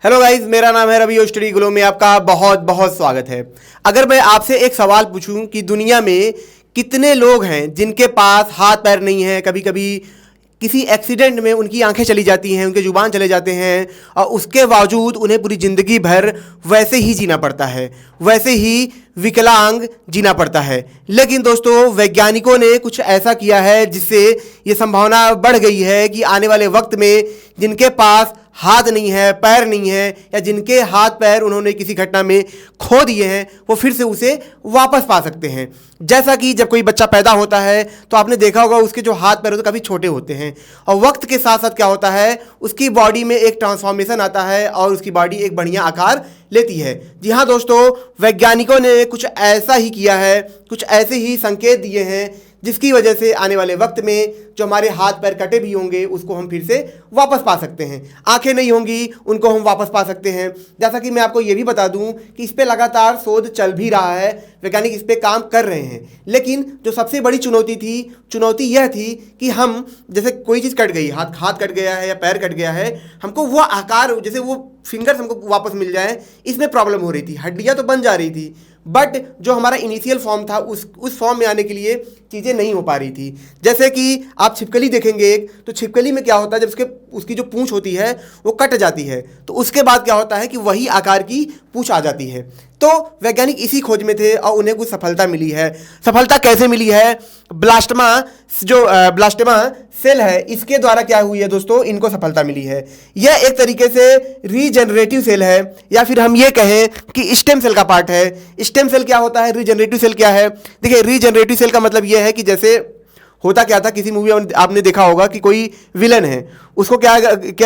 Hello guys, मेरा नाम है रवि और स्टडी ग्लो में आपका बहुत बहुत स्वागत है। अगर मैं आपसे एक सवाल पूछूं कि दुनिया में कितने लोग हैं जिनके पास हाथ पैर नहीं है, कभी कभी किसी एक्सीडेंट में उनकी आंखें चली जाती हैं, उनके जुबान चले जाते हैं और उसके बावजूद उन्हें पूरी ज़िंदगी भर वैसे ही जीना पड़ता है, वैसे ही विकलांग जीना पड़ता है। लेकिन दोस्तों, वैज्ञानिकों ने कुछ ऐसा किया है जिससे ये संभावना बढ़ गई है कि आने वाले वक्त में जिनके पास हाथ नहीं है, पैर नहीं है, या जिनके हाथ पैर उन्होंने किसी घटना में खो दिए हैं, वो फिर से उसे वापस पा सकते हैं। जैसा कि जब कोई बच्चा पैदा होता है तो आपने देखा होगा उसके जो हाथ पैर होते हैं काफ़ी छोटे होते हैं, और वक्त के साथ साथ क्या होता है, उसकी बॉडी में एक ट्रांसफॉर्मेशन आता है और उसकी बॉडी एक बढ़िया आकार लेती है। जी हाँ दोस्तों, वैज्ञानिकों ने कुछ ऐसा ही किया है, कुछ ऐसे ही संकेत दिए हैं जिसकी वजह से आने वाले वक्त में जो हमारे हाथ पैर कटे भी होंगे उसको हम फिर से वापस पा सकते हैं। आंखें नहीं होंगी उनको हम वापस पा सकते हैं। जैसा कि मैं आपको ये भी बता दूं कि इस पे लगातार शोध चल भी रहा है, वैज्ञानिक इस पे काम कर रहे हैं। लेकिन जो सबसे बड़ी चुनौती यह थी कि हम जैसे कोई चीज़ कट गई, हाथ कट गया है या पैर कट गया है, हमको वो आकार, जैसे वो फिंगर्स हमको वापस मिल जाए, इसमें प्रॉब्लम हो रही थी। हड्डियाँ तो बन जा रही थी, बट जो हमारा इनिशियल फॉर्म था उस फॉर्म में आने के लिए चीज़ें नहीं हो पा रही थी। जैसे कि आप छिपकली देखेंगे एक, तो छिपकली में क्या होता है, जब उसकी जो पूंछ होती है वो कट जाती है तो उसके बाद क्या होता है कि वही आकार की पूंछ आ जाती है। तो वैज्ञानिक इसी खोज में थे और उन्हें कुछ सफलता मिली है। सफलता कैसे मिली है? ब्लास्टमा सेल है, इसके द्वारा क्या हुई है दोस्तों, इनको सफलता मिली है। यह एक तरीके से रीजनरेटिव सेल है, या फिर हम ये कहें कि स्टेम सेल का पार्ट है। स्टेम सेल क्या होता है, रीजनरेटिव सेल क्या है? देखिए, रीजनरेटिव सेल का मतलब यह है कि जैसे होता क्या था, किसी मूवी में आपने देखा होगा कि कोई विलन है, उसको क्या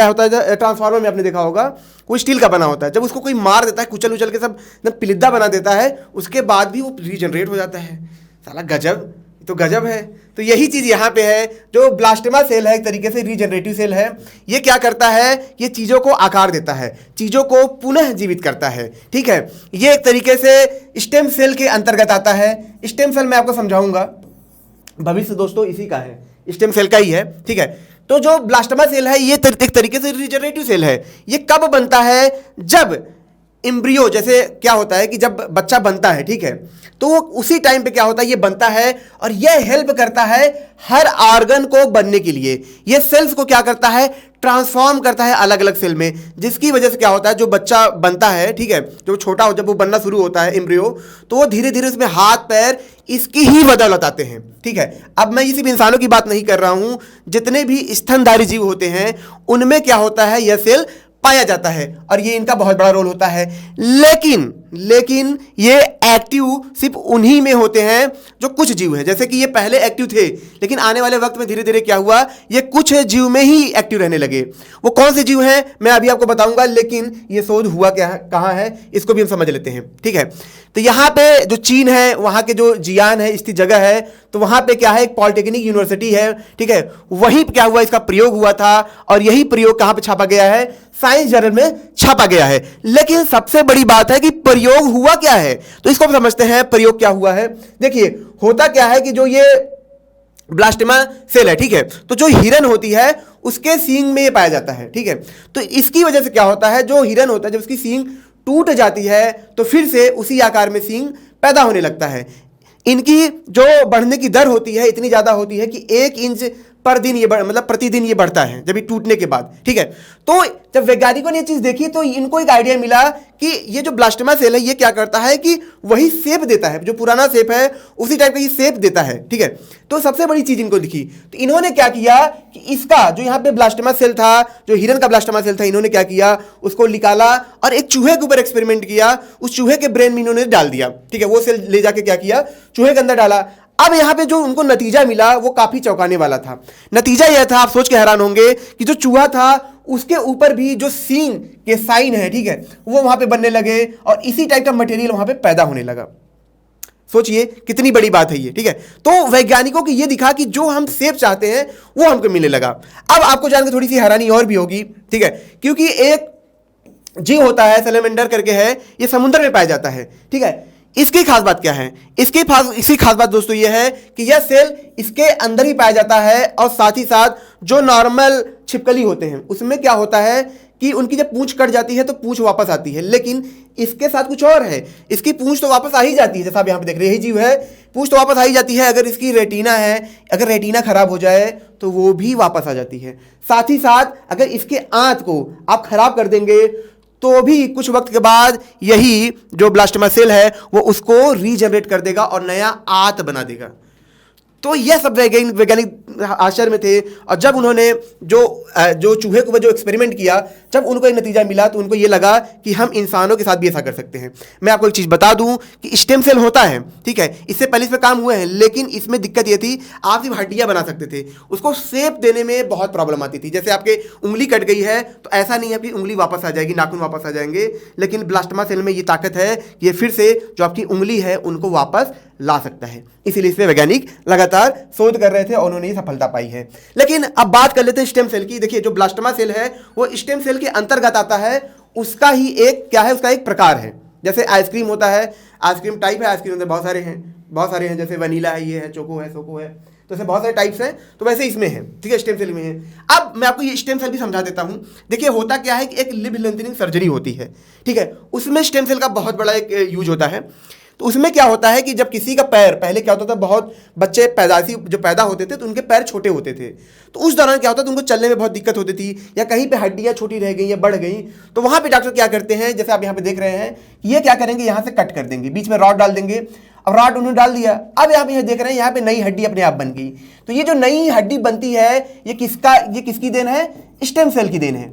होता है, ट्रांसफार्मर में आपने देखा होगा, कोई स्टील का बना होता है, जब उसको कोई मार देता है, कुचल उचल के सब पिलिद्दा बना देता है, उसके बाद भी वो रीजनरेट हो जाता है। साला गजब, तो गजब है। तो यही चीज़ यहाँ पे है। जो ब्लास्टमा सेल है एक तरीके से रीजनरेटिव सेल है। ये क्या करता है, ये चीज़ों को आकार देता है, चीज़ों को पुनः जीवित करता है। ठीक है, ये एक तरीके से स्टेम सेल के अंतर्गत आता है। स्टेम सेल मैं आपको समझाऊंगा, भविष्य दोस्तों इसी का है, स्टेम सेल का ही है। ठीक है, तो जो ब्लास्टमा सेल है ये एक तरीके से रीजनरेटिव सेल है। ये कब बनता है, जब एम्ब्रियो, जैसे क्या होता है कि जब बच्चा बनता है, ठीक है, तो वो उसी टाइम पे क्या होता है, ये बनता है और ये हेल्प करता है हर ऑर्गन को बनने के लिए। ये सेल्स को क्या करता है, ट्रांसफॉर्म करता है अलग अलग सेल में, जिसकी वजह से क्या होता है, जो बच्चा बनता है, ठीक है, जो छोटा हो, जब वो बनना शुरू होता है एम्ब्रियो, तो वो धीरे धीरे उसमें हाथ पैर इसकी ही बदौलत आते हैं। ठीक है, अब मैं ये सिर्फ इंसानों की बात नहीं कर रहा हूं, जितने भी स्तनधारी जीव होते हैं उनमें क्या होता है, यह सेल पाया जाता है और ये इनका बहुत बड़ा रोल होता है। लेकिन ये एक्टिव सिर्फ उन्हीं में होते हैं जो कुछ जीव हैं। जैसे कि ये पहले एक्टिव थे, लेकिन आने वाले वक्त में धीरे धीरे क्या हुआ, ये कुछ जीव में ही एक्टिव रहने लगे। वो कौन से जीव हैं मैं अभी आपको बताऊंगा, लेकिन ये शोध हुआ क्या है, कहाँ है, इसको भी हम समझ लेते हैं। ठीक है, तो यहाँ पे जो चीन है, वहाँ के जो जियान है स्थित जगह है, तो वहाँ पे क्या है, एक पॉलिटेक्निक यूनिवर्सिटी है। ठीक है, वहीं क्या हुआ, इसका प्रयोग हुआ था और यही प्रयोग कहाँ पे छापा गया है, साइंस जर्नल में छापा गया है। लेकिन सबसे बड़ी बात है कि प्रयोग हुआ क्या है, तो इसको हम समझते हैं प्रयोग क्या हुआ है। देखिए, होता क्या है कि जो ये ब्लास्टमा सेल है, ठीक है, तो जो हिरन होती है उसके सींग में ये पाया जाता है। ठीक है, तो इसकी वजह से क्या होता है, जो हिरन होता है जब उसकी सींग टूट जाती है तो फिर से उसी आकार में सींग पैदा होने लगता है। इनकी जो बढ़ने की दर होती है इतनी ज़्यादा होती है कि 1 इंच पर दिन ये मतलब प्रतिदिन ये बढ़ता है जब ये टूटने के बाद। ठीक है, तो जब वैज्ञानिकों ने ये चीज़ देखी तो इनको एक आइडिया मिला कि ये जो ब्लास्टमा सेल है ये क्या करता है कि वही शेप देता है, जो पुराना शेप है उसी टाइप का ये शेप देता है। ठीक है, तो सबसे बड़ी चीज़ इनको दिखी, तो इन्होंने क्या किया कि इसका जो यहाँ पे ब्लास्टमा सेल था, जो हिरन का ब्लास्टमा सेल था, इन्होंने क्या किया, उसको निकाला और एक चूहे के ऊपर एक्सपेरिमेंट किया। उस चूहे के ब्रेन में इन्होंने डाल दिया। ठीक है, वो सेल ले जाके क्या किया, चूहे के अंदर डाला। अब यहाँ पे जो उनको नतीजा मिला वो काफी चौंकाने वाला था। नतीजा यह था, आप सोच के हैरान होंगे, कि जो चूहा था उसके ऊपर भी जो सींग के साइन है, ठीक है, वो वहां पे बनने लगे और इसी टाइप का मटेरियल वहां पे पैदा होने लगा। सोचिए कितनी बड़ी बात है ये। ठीक है, तो वैज्ञानिकों को ये दिखा कि जो हम शेप चाहते हैं वो हमको मिलने लगा। अब आपको जानकर थोड़ी सी हैरानी और भी होगी। ठीक है, क्योंकि एक जीव होता है सैलेमेंडर करके है, ये समुद्र में पाया जाता है। ठीक है, इसकी खास बात क्या है, इसकी खास बात दोस्तों ये है कि यह सेल इसके अंदर ही पाया जाता है और साथ ही साथ जो नॉर्मल छिपकली होते हैं उसमें क्या होता है कि उनकी जब पूंछ कट जाती है तो पूंछ वापस आती है, लेकिन इसके साथ कुछ और है, इसकी पूंछ तो वापस आ ही जाती है, जैसा आप यहाँ पे देख रहे हैं, यही जीव है, पूंछ तो वापस आ ही जाती है। अगर इसकी रेटिना है, अगर रेटिना खराब हो जाए तो वो भी वापस आ जाती है। साथ ही साथ अगर इसके आंत को आप खराब कर देंगे तो भी कुछ वक्त के बाद यही जो ब्लास्टोमा सेल है वो उसको रीजनरेट कर देगा और नया आंत बना देगा। तो यह सब वैज्ञानिक आश्चर्य में थे, और जब उन्होंने जो चूहे को जो एक्सपेरिमेंट किया, जब उनको एक नतीजा मिला तो उनको ये लगा कि हम इंसानों के साथ भी ऐसा कर सकते हैं। मैं आपको एक चीज़ बता दूं कि स्टेम सेल होता है, ठीक है, इससे पहले इस पर काम हुए हैं, लेकिन इसमें दिक्कत ये थी आप सिर्फ हड्डियाँ बना सकते थे, उसको शेप देने में बहुत प्रॉब्लम आती थी। जैसे आपके उंगली कट गई है तो ऐसा नहीं है कि उंगली वापस आ जाएगी, नाखून वापस आ जाएंगे, लेकिन ब्लास्टोमा सेल में ये ताकत है कि ये फिर से जो आपकी उंगली है उनको वापस ला सकता है। इसीलिए इस पे वैज्ञानिक लगातार शोध कर रहे थे और उन्होंने सफलता पाई है। लेकिन अब बात कर लेते हैं स्टेम सेल की। देखिए, जो ब्लास्टोमा सेल है वो स्टेम सेल के अंतर्गत आता है, उसका ही एक क्या है, उसका एक प्रकार है। जैसे आइसक्रीम होता है, आइसक्रीम टाइप है, आइसक्रीम में बहुत सारे हैं, जैसे वनीला है, ये है, चोको है, सोको है, तो ऐसे बहुत सारे टाइप्स हैं। तो वैसे इसमें है, ठीक है, स्टेम सेल में है। अब मैं आपको ये स्टेम सेल भी समझा देता हूँ। देखिए, होता क्या है कि एक लिव लेंथनिंग सर्जरी होती है, ठीक है, उसमें स्टेम सेल का बहुत बड़ा एक यूज होता है। तो उसमें क्या होता है कि जब किसी का पैर, पहले क्या होता था, बहुत बच्चे जो पैदा होते थे तो उनके पैर छोटे होते थे, तो उस दौरान क्या होता था, उनको चलने में बहुत दिक्कत होती थी, या कहीं पे हड्डियाँ छोटी रह गई या बढ़ गई, तो वहाँ पे डॉक्टर क्या करते हैं, जैसे आप यहाँ पे देख रहे हैं, ये क्या करेंगे, यहाँ से कट कर देंगे, बीच में रॉड डाल देंगे। अब रॉड उन्होंने डाल दिया, अब यहाँ पे देख रहे हैं, यहाँ पे नई हड्डी अपने आप बन गई। तो ये जो नई हड्डी बनती है, ये किसकी देन है, स्टेम सेल की देन है,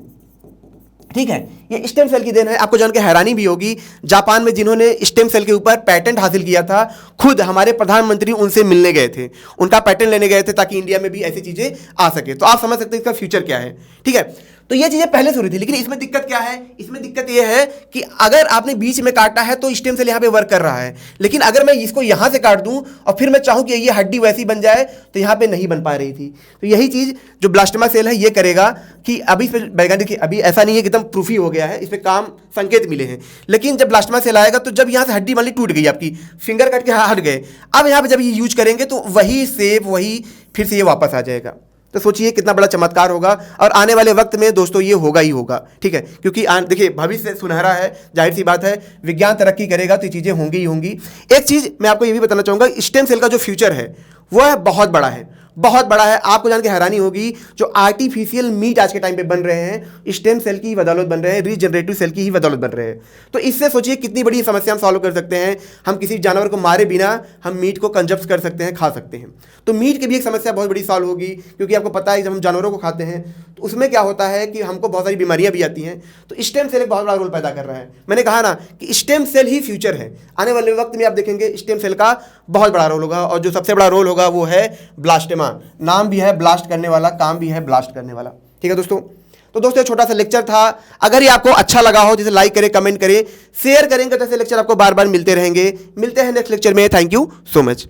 ठीक है, ये स्टेम सेल की देन है। आपको जान के हैरानी भी होगी, जापान में जिन्होंने स्टेम सेल के ऊपर पेटेंट हासिल किया था, खुद हमारे प्रधानमंत्री उनसे मिलने गए थे, उनका पेटेंट लेने गए थे ताकि इंडिया में भी ऐसी चीजें आ सके। तो आप समझ सकते हैं इसका फ्यूचर क्या है, ठीक है। तो ये चीजें पहले से हो रही थी, लेकिन इसमें दिक्कत क्या है, इसमें दिक्कत ये है कि अगर आपने बीच में काटा है तो स्टेम सेल यहाँ पे वर्क कर रहा है, लेकिन अगर मैं इसको यहाँ से काट दूं और फिर मैं चाहूं कि ये हड्डी वैसी बन जाए तो यहाँ पे नहीं बन पा रही थी। तो यही चीज जो ब्लास्टोमा सेल है ये करेगा कि अभी इस पर वैज्ञानिक, अभी ऐसा नहीं है कि एकदम प्रूफ ही हो गया है, इस पर काम संकेत मिले हैं, लेकिन जब ब्लास्टोमा सेल आएगा तो जब यहाँ से हड्डी मान ली टूट गई, आपकी फिंगर कट के हट गए, अब यहाँ पे जब ये यूज करेंगे तो वही सेप, वही फिर से ये वापस आ जाएगा। तो सोचिए कितना बड़ा चमत्कार होगा, और आने वाले वक्त में दोस्तों ये होगा ही होगा, ठीक है, क्योंकि देखिए भविष्य सुनहरा है, जाहिर सी बात है, विज्ञान तरक्की करेगा तो ये चीज़ें होंगी ही होंगी। एक चीज़ मैं आपको ये भी बताना चाहूँगा, स्टेम सेल का जो फ्यूचर है वह बहुत बड़ा है, बहुत बड़ा है। आपको जान के हैरानी होगी, जो आर्टिफिशियल मीट आज के टाइम पे बन रहे हैं, स्टेम सेल की बदौलत बन रहे हैं, रीजनरेटिव सेल की ही बदौलत बन रहे हैं। तो इससे सोचिए कितनी बड़ी समस्या हम सॉल्व कर सकते हैं। हम किसी जानवर को मारे बिना हम मीट को कंजप्ट कर सकते हैं, खा सकते हैं। तो मीट की भी एक समस्या बहुत बड़ी सॉल्व होगी, क्योंकि आपको पता है जब हम जानवरों को खाते हैं तो उसमें क्या होता है कि हमको बहुत सारी बीमारियां भी आती हैं। तो स्टेम सेल एक बहुत बड़ा रोल पैदा कर रहा है। मैंने कहा ना कि स्टेम सेल ही फ्यूचर है। आने वाले वक्त में आप देखेंगे स्टेम सेल का बहुत बड़ा रोल होगा, और जो सबसे बड़ा रोल होगा वो है ब्लास्टोमा। नाम भी है ब्लास्ट करने वाला, काम भी है ब्लास्ट करने वाला, ठीक है दोस्तों। तो दोस्तों छोटा सा लेक्चर था, अगर ये आपको अच्छा लगा हो जैसे लाइक करें, कमेंट करें, शेयर करेंगे तो ऐसे लेक्चर आपको बार बार मिलते रहेंगे। मिलते हैं नेक्स्ट लेक्चर में। Thank you so much.